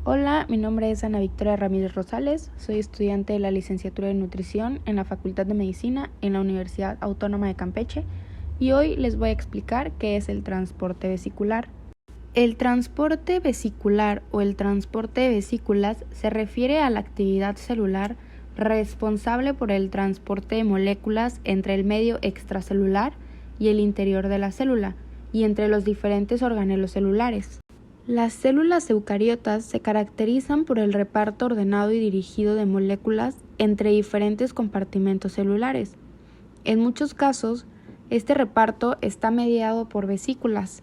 Hola, mi nombre es Ana Victoria Ramírez Rosales, soy estudiante de la licenciatura de Nutrición en la Facultad de Medicina en la Universidad Autónoma de Campeche y hoy les voy a explicar qué es el transporte vesicular. El transporte vesicular o el transporte de vesículas se refiere a la actividad celular responsable por el transporte de moléculas entre el medio extracelular y el interior de la célula y entre los diferentes organelos celulares. Las células eucariotas se caracterizan por el reparto ordenado y dirigido de moléculas entre diferentes compartimentos celulares. En muchos casos, este reparto está mediado por vesículas,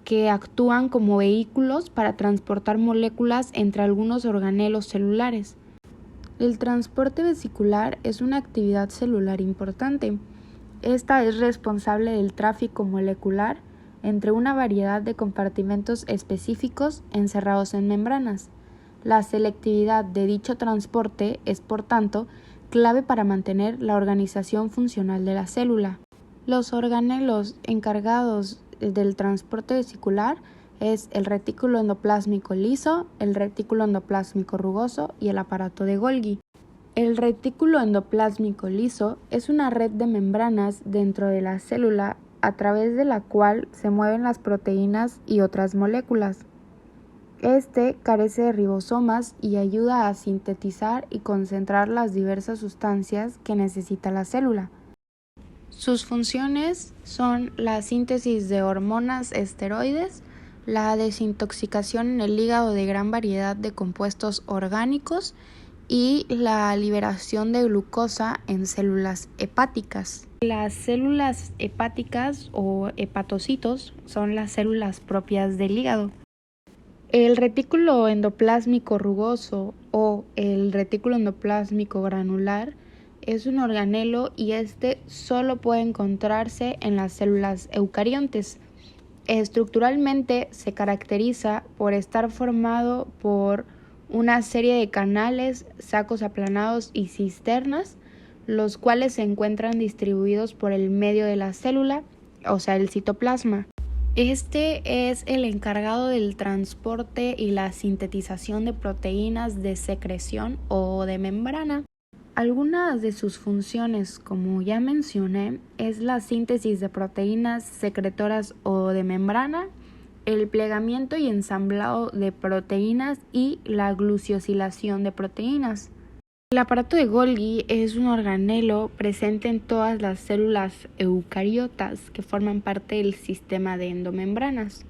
que actúan como vehículos para transportar moléculas entre algunos organelos celulares. El transporte vesicular es una actividad celular importante. Esta es responsable del tráfico molecular entre una variedad de compartimentos específicos encerrados en membranas. La selectividad de dicho transporte es, por tanto, clave para mantener la organización funcional de la célula. Los organelos encargados del transporte vesicular es el retículo endoplásmico liso, el retículo endoplásmico rugoso y el aparato de Golgi. El retículo endoplásmico liso es una red de membranas dentro de la célula a través de la cual se mueven las proteínas y otras moléculas. Este carece de ribosomas y ayuda a sintetizar y concentrar las diversas sustancias que necesita la célula. Sus funciones son la síntesis de hormonas esteroides, la desintoxicación en el hígado de gran variedad de compuestos orgánicos y la liberación de glucosa en células hepáticas. Las células hepáticas o hepatocitos son las células propias del hígado. El retículo endoplásmico rugoso o el retículo endoplásmico granular es un organelo y este solo puede encontrarse en las células eucariontes. Estructuralmente se caracteriza por estar formado por una serie de canales, sacos aplanados y cisternas, los cuales se encuentran distribuidos por el medio de la célula, o sea, el citoplasma. Este es el encargado del transporte y la sintetización de proteínas de secreción o de membrana. Algunas de sus funciones, como ya mencioné, es la síntesis de proteínas secretoras o de membrana, el plegamiento y ensamblado de proteínas y la glucosilación de proteínas. El aparato de Golgi es un organelo presente en todas las células eucariotas que forman parte del sistema de endomembranas.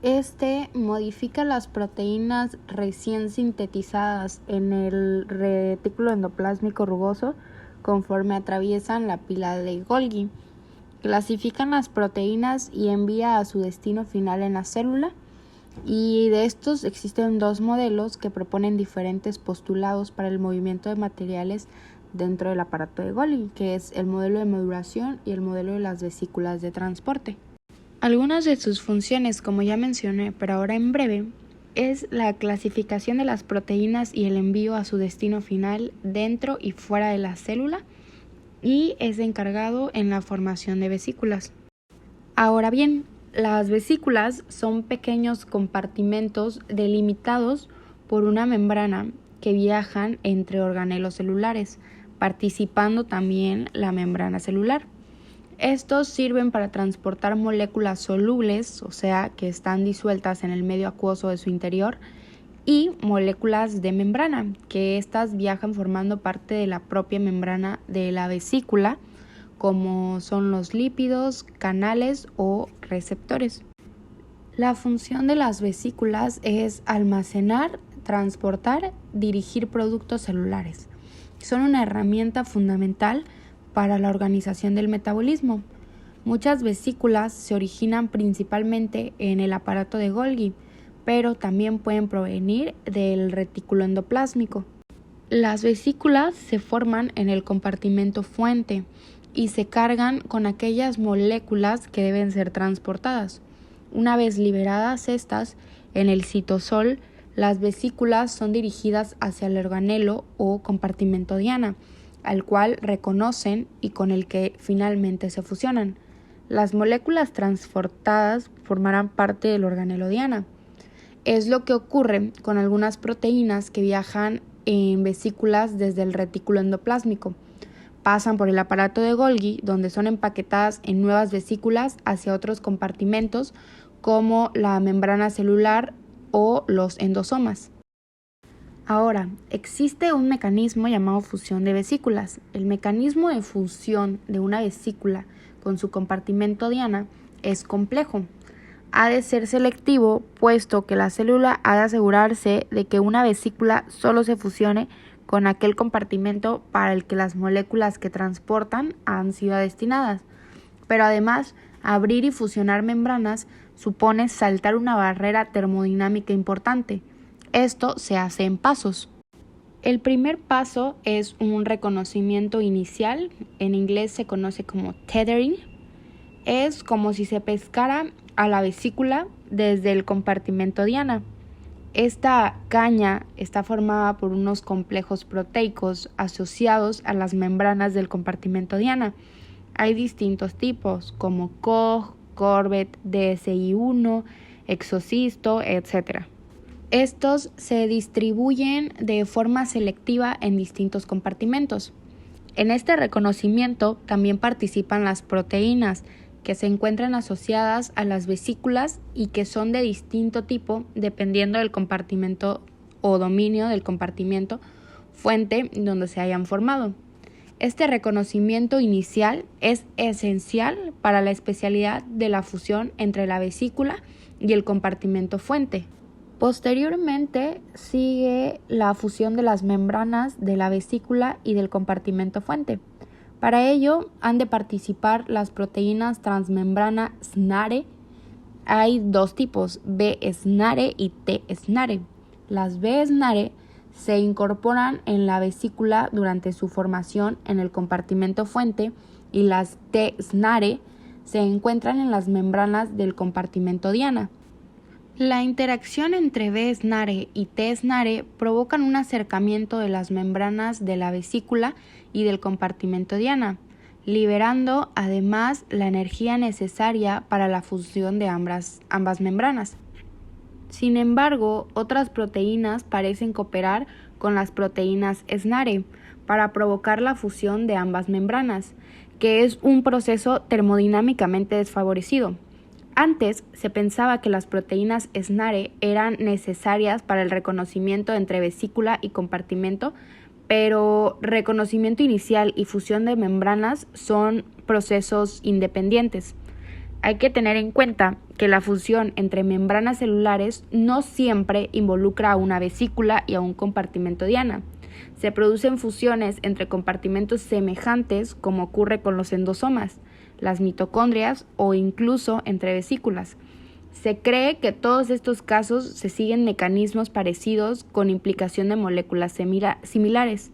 Este modifica las proteínas recién sintetizadas en el retículo endoplásmico rugoso conforme atraviesan la pila de Golgi. Clasifican las proteínas y envía a su destino final en la célula, y de estos existen dos modelos que proponen diferentes postulados para el movimiento de materiales dentro del aparato de Golgi, que es el modelo de maduración y el modelo de las vesículas de transporte. Algunas de sus funciones, como ya mencioné, pero ahora en breve, es la clasificación de las proteínas y el envío a su destino final dentro y fuera de la célula, y es encargado en la formación de vesículas. Ahora bien, las vesículas son pequeños compartimentos delimitados por una membrana que viajan entre organelos celulares, participando también la membrana celular. Estos sirven para transportar moléculas solubles, o sea, que están disueltas en el medio acuoso de su interior, y moléculas de membrana, que estas viajan formando parte de la propia membrana de la vesícula, como son los lípidos, canales o receptores. La función de las vesículas es almacenar, transportar, dirigir productos celulares. Son una herramienta fundamental para la organización del metabolismo. Muchas vesículas se originan principalmente en el aparato de Golgi, pero también pueden provenir del retículo endoplásmico. Las vesículas se forman en el compartimento fuente y se cargan con aquellas moléculas que deben ser transportadas. Una vez liberadas estas, en el citosol, las vesículas son dirigidas hacia el organelo o compartimento diana, al cual reconocen y con el que finalmente se fusionan. Las moléculas transportadas formarán parte del organelo diana. Es lo que ocurre con algunas proteínas que viajan en vesículas desde el retículo endoplásmico. Pasan por el aparato de Golgi, donde son empaquetadas en nuevas vesículas hacia otros compartimentos como la membrana celular o los endosomas. Ahora, existe un mecanismo llamado fusión de vesículas. El mecanismo de fusión de una vesícula con su compartimento diana es complejo. Ha de ser selectivo, puesto que la célula ha de asegurarse de que una vesícula solo se fusione con aquel compartimento para el que las moléculas que transportan han sido destinadas. Pero además, abrir y fusionar membranas supone saltar una barrera termodinámica importante. Esto se hace en pasos. El primer paso es un reconocimiento inicial, en inglés se conoce como tethering. Es como si se pescara a la vesícula desde el compartimento diana. Esta caña está formada por unos complejos proteicos asociados a las membranas del compartimento diana. Hay distintos tipos como Koch, Corbett, DSI1, exocisto, etc. Estos se distribuyen de forma selectiva en distintos compartimentos. En este reconocimiento también participan las proteínas que se encuentran asociadas a las vesículas y que son de distinto tipo dependiendo del compartimento o dominio del compartimento fuente donde se hayan formado. Este reconocimiento inicial es esencial para la especialidad de la fusión entre la vesícula y el compartimento fuente. Posteriormente sigue la fusión de las membranas de la vesícula y del compartimento fuente. Para ello han de participar las proteínas transmembrana SNARE. Hay dos tipos, B-SNARE y T-SNARE. Las B-SNARE se incorporan en la vesícula durante su formación en el compartimento fuente y las T-SNARE se encuentran en las membranas del compartimento diana. La interacción entre B-SNARE y T-SNARE provocan un acercamiento de las membranas de la vesícula y del compartimento diana, liberando además la energía necesaria para la fusión de ambas membranas. Sin embargo, otras proteínas parecen cooperar con las proteínas SNARE para provocar la fusión de ambas membranas, que es un proceso termodinámicamente desfavorecido. Antes se pensaba que las proteínas SNARE eran necesarias para el reconocimiento entre vesícula y compartimento, pero reconocimiento inicial y fusión de membranas son procesos independientes. Hay que tener en cuenta que la fusión entre membranas celulares no siempre involucra a una vesícula y a un compartimento diana. Se producen fusiones entre compartimentos semejantes, como ocurre con los endosomas, las mitocondrias o incluso entre vesículas. Se cree que todos estos casos se siguen mecanismos parecidos con implicación de moléculas similares.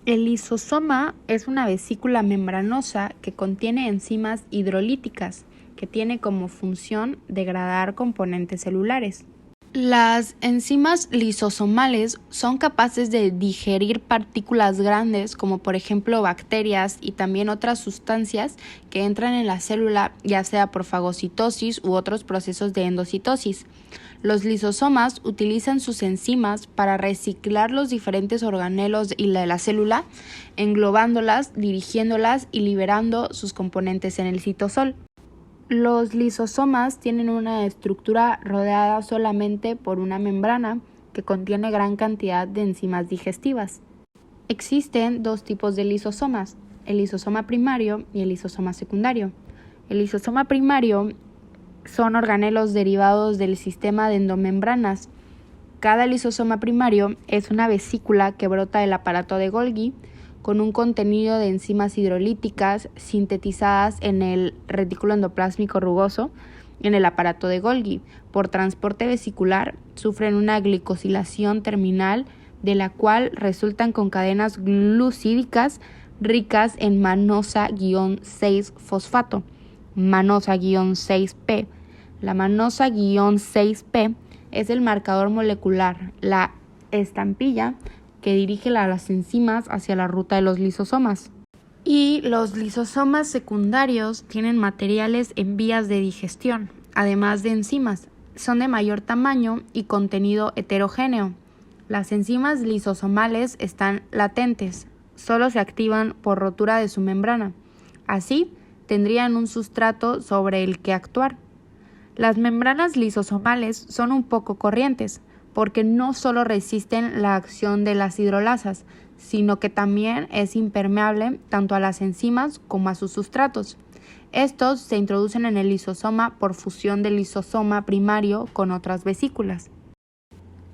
El lisosoma es una vesícula membranosa que contiene enzimas hidrolíticas que tiene como función degradar componentes celulares. Las enzimas lisosomales son capaces de digerir partículas grandes como por ejemplo bacterias y también otras sustancias que entran en la célula ya sea por fagocitosis u otros procesos de endocitosis. Los lisosomas utilizan sus enzimas para reciclar los diferentes organelos de la célula, englobándolas, dirigiéndolas y liberando sus componentes en el citosol. Los lisosomas tienen una estructura rodeada solamente por una membrana que contiene gran cantidad de enzimas digestivas. Existen dos tipos de lisosomas, el lisosoma primario y el lisosoma secundario. El lisosoma primario son organelos derivados del sistema de endomembranas. Cada lisosoma primario es una vesícula que brota del aparato de Golgi con un contenido de enzimas hidrolíticas sintetizadas en el retículo endoplásmico rugoso en el aparato de Golgi. Por transporte vesicular sufren una glicosilación terminal de la cual resultan con cadenas glucídicas ricas en manosa-6-fosfato, manosa-6P. La manosa-6P es el marcador molecular, la estampilla que dirige las enzimas hacia la ruta de los lisosomas. Y los lisosomas secundarios tienen materiales en vías de digestión, además de enzimas. son de mayor tamaño y contenido heterogéneo. Las enzimas lisosomales están latentes, solo se activan por rotura de su membrana. Así, tendrían un sustrato sobre el que actuar. Las membranas lisosomales son un poco corrientes, porque no solo resisten la acción de las hidrolasas, sino que también es impermeable tanto a las enzimas como a sus sustratos. Estos se introducen en el lisosoma por fusión del lisosoma primario con otras vesículas.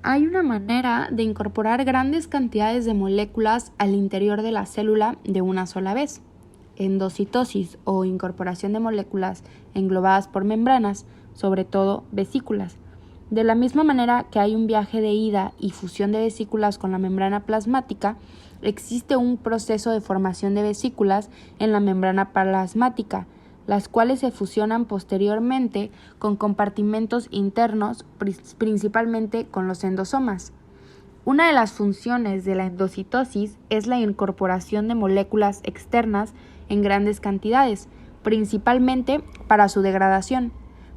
Hay una manera de incorporar grandes cantidades de moléculas al interior de la célula de una sola vez. Endocitosis o incorporación de moléculas englobadas por membranas, sobre todo vesículas. De la misma manera que hay un viaje de ida y fusión de vesículas con la membrana plasmática, existe un proceso de formación de vesículas en la membrana plasmática, las cuales se fusionan posteriormente con compartimentos internos, principalmente con los endosomas. Una de las funciones de la endocitosis es la incorporación de moléculas externas en grandes cantidades, principalmente para su degradación,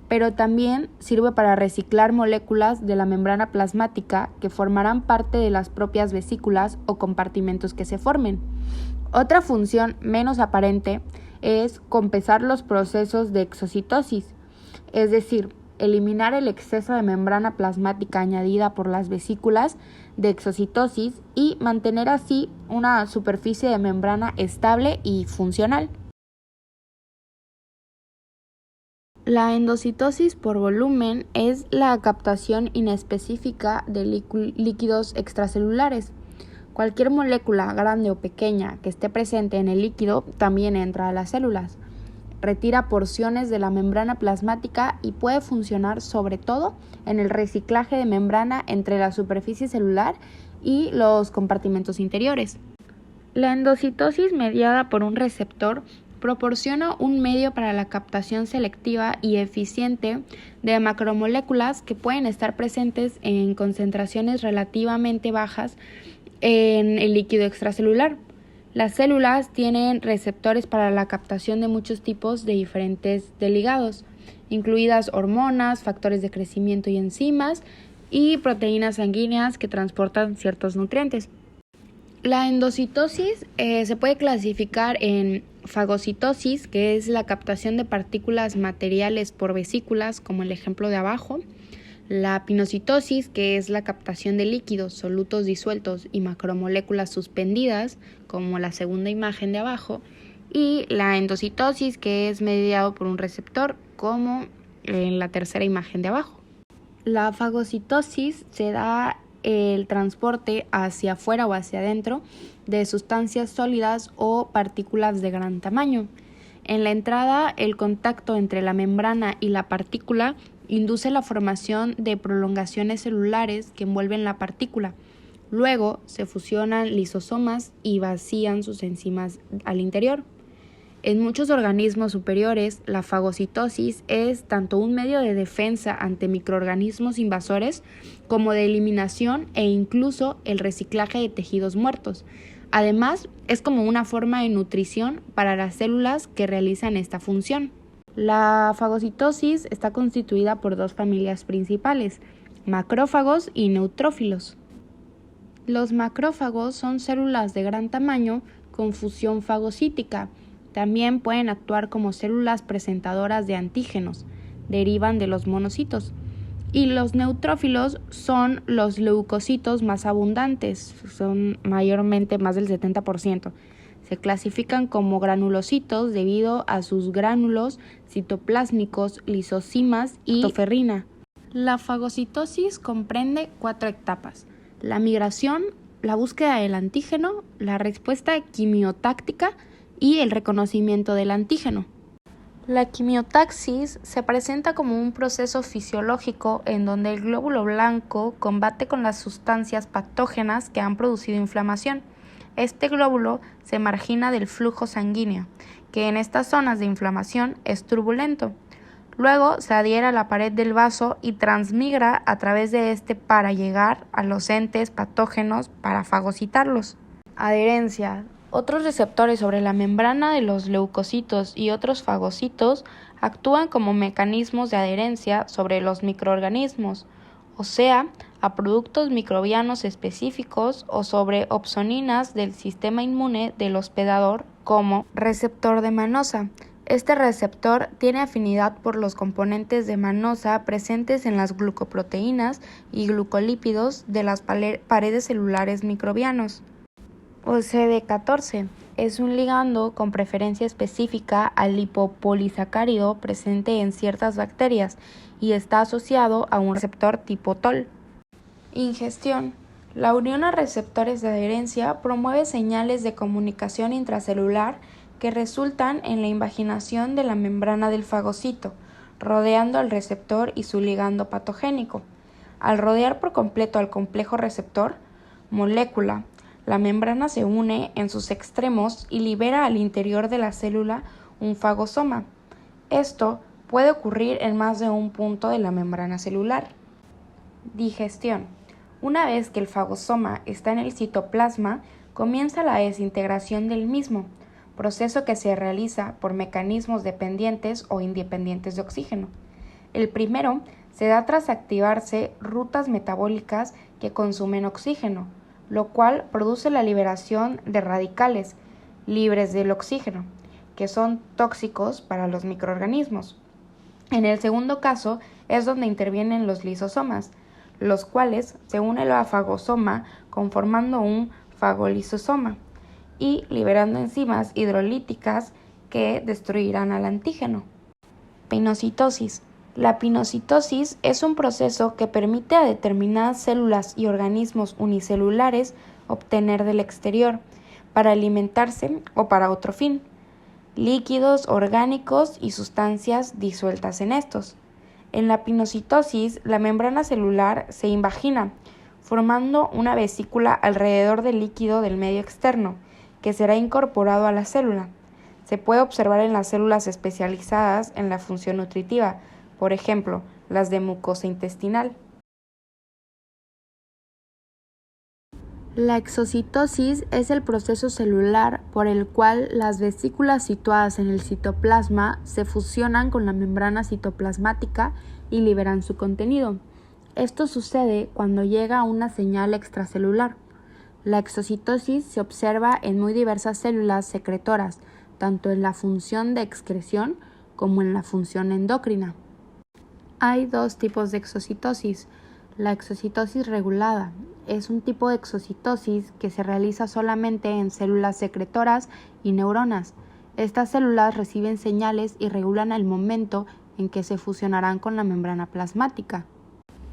pero también sirve para reciclar moléculas de la membrana plasmática que formarán parte de las propias vesículas o compartimentos que se formen. Otra función menos aparente es compensar los procesos de exocitosis, es decir, eliminar el exceso de membrana plasmática añadida por las vesículas de exocitosis y mantener así una superficie de membrana estable y funcional. La endocitosis por volumen es la captación inespecífica de líquidos extracelulares. Cualquier molécula grande o pequeña que esté presente en el líquido también entra a las células. Retira porciones de la membrana plasmática y puede funcionar sobre todo en el reciclaje de membrana entre la superficie celular y los compartimentos interiores. La endocitosis mediada por un receptor proporciona un medio para la captación selectiva y eficiente de macromoléculas que pueden estar presentes en concentraciones relativamente bajas en el líquido extracelular. Las células tienen receptores para la captación de muchos tipos de diferentes de ligados, incluidas hormonas, factores de crecimiento y enzimas, y proteínas sanguíneas que transportan ciertos nutrientes. La endocitosis se puede clasificar en fagocitosis, que es la captación de partículas materiales por vesículas, como el ejemplo de abajo. La pinocitosis, que es la captación de líquidos, solutos disueltos y macromoléculas suspendidas, como la segunda imagen de abajo. Y la endocitosis, que es mediado por un receptor, como en la tercera imagen de abajo. La fagocitosis se da el transporte hacia afuera o hacia adentro de sustancias sólidas o partículas de gran tamaño. En la entrada, el contacto entre la membrana y la partícula induce la formación de prolongaciones celulares que envuelven la partícula. Luego se fusionan lisosomas y vacían sus enzimas al interior. En muchos organismos superiores, la fagocitosis es tanto un medio de defensa ante microorganismos invasores como de eliminación e incluso el reciclaje de tejidos muertos. Además, es como una forma de nutrición para las células que realizan esta función. La fagocitosis está constituida por dos familias principales, macrófagos y neutrófilos. Los macrófagos son células de gran tamaño con fusión fagocítica. También pueden actuar como células presentadoras de antígenos, derivan de los monocitos. Y los neutrófilos son los leucocitos más abundantes, son mayormente más del 70%. Se clasifican como granulocitos debido a sus gránulos citoplásmicos, lisosimas y toferrina. La fagocitosis comprende 4 etapas: la migración, la búsqueda del antígeno, la respuesta quimiotáctica y el reconocimiento del antígeno. La quimiotaxis se presenta como un proceso fisiológico en donde el glóbulo blanco combate con las sustancias patógenas que han producido inflamación. Este glóbulo se margina del flujo sanguíneo, que en estas zonas de inflamación es turbulento. Luego se adhiere a la pared del vaso y transmigra a través de este para llegar a los entes patógenos para fagocitarlos. Adherencia. Otros receptores sobre la membrana de los leucocitos y otros fagocitos actúan como mecanismos de adherencia sobre los microorganismos, o sea, a productos microbianos específicos o sobre opsoninas del sistema inmune del hospedador como receptor de manosa. Este receptor tiene afinidad por los componentes de manosa presentes en las glucoproteínas y glucolípidos de las paredes celulares microbianos. O CD14 es un ligando con preferencia específica al lipopolisacárido presente en ciertas bacterias y está asociado a un receptor tipo TOL. Ingestión. La unión a receptores de adherencia promueve señales de comunicación intracelular que resultan en la invaginación de la membrana del fagocito, rodeando al receptor y su ligando patogénico. Al rodear por completo al complejo receptor, molécula, la membrana se une en sus extremos y libera al interior de la célula un fagosoma. Esto puede ocurrir en más de un punto de la membrana celular. Digestión. Una vez que el fagosoma está en el citoplasma, comienza la desintegración del mismo, proceso que se realiza por mecanismos dependientes o independientes de oxígeno. El primero se da tras activarse rutas metabólicas que consumen oxígeno, lo cual produce la liberación de radicales libres del oxígeno, que son tóxicos para los microorganismos. En el segundo caso es donde intervienen los lisosomas, los cuales se unen al fagosoma conformando un fagolisosoma y liberando enzimas hidrolíticas que destruirán al antígeno. Pinocitosis. La pinocitosis es un proceso que permite a determinadas células y organismos unicelulares obtener del exterior, para alimentarse o para otro fin, líquidos orgánicos y sustancias disueltas en estos. En la pinocitosis, la membrana celular se invagina, formando una vesícula alrededor del líquido del medio externo, que será incorporado a la célula. Se puede observar en las células especializadas en la función nutritiva, por ejemplo, las de mucosa intestinal. La exocitosis es el proceso celular por el cual las vesículas situadas en el citoplasma se fusionan con la membrana citoplasmática y liberan su contenido. Esto sucede cuando llega una señal extracelular. La exocitosis se observa en muy diversas células secretoras, tanto en la función de excreción como en la función endocrina. Hay dos tipos de exocitosis. La exocitosis regulada es un tipo de exocitosis que se realiza solamente en células secretoras y neuronas. Estas células reciben señales y regulan el momento en que se fusionarán con la membrana plasmática.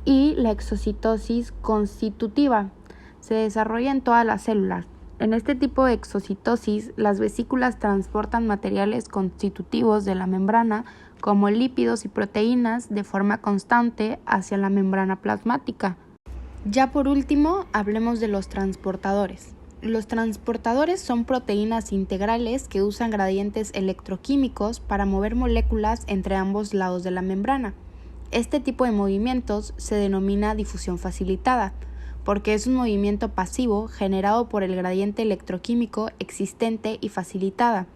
Y la exocitosis constitutiva se desarrolla en todas las células. En este tipo de exocitosis, las vesículas transportan materiales constitutivos de la membrana, como lípidos y proteínas, de forma constante hacia la membrana plasmática. Ya por último, hablemos de los transportadores. Los transportadores son proteínas integrales que usan gradientes electroquímicos para mover moléculas entre ambos lados de la membrana. Este tipo de movimientos se denomina difusión facilitada, porque es un movimiento pasivo generado por el gradiente electroquímico existente y facilitada,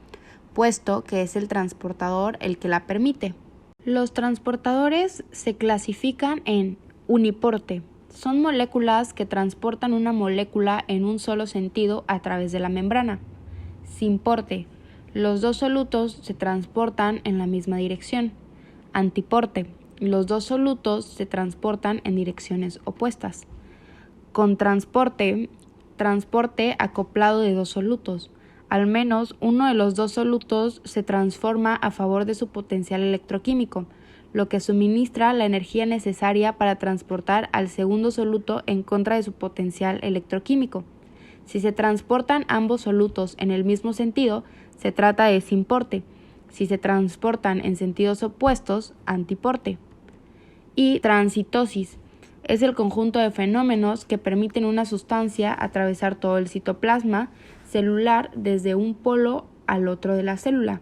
puesto que es el transportador el que la permite. Los transportadores se clasifican en uniporte. Son moléculas que transportan una molécula en un solo sentido a través de la membrana. Simporte. Los dos solutos se transportan en la misma dirección. Antiporte. Los dos solutos se transportan en direcciones opuestas. Contransporte. Transporte acoplado de dos solutos. Al menos uno de los dos solutos se transforma a favor de su potencial electroquímico, lo que suministra la energía necesaria para transportar al segundo soluto en contra de su potencial electroquímico. Si se transportan ambos solutos en el mismo sentido, se trata de simporte. Si se transportan en sentidos opuestos, antiporte. Y transitosis. Es el conjunto de fenómenos que permiten una sustancia atravesar todo el citoplasma celular desde un polo al otro de la célula.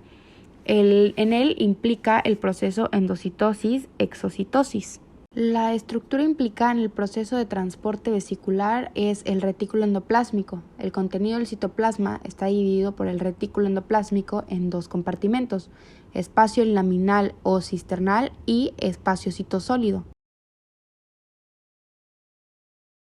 En él implica el proceso endocitosis-exocitosis. La estructura implicada en el proceso de transporte vesicular es el retículo endoplásmico. El contenido del citoplasma está dividido por el retículo endoplásmico en dos compartimentos. espacio laminal o cisternal y espacio citosólido.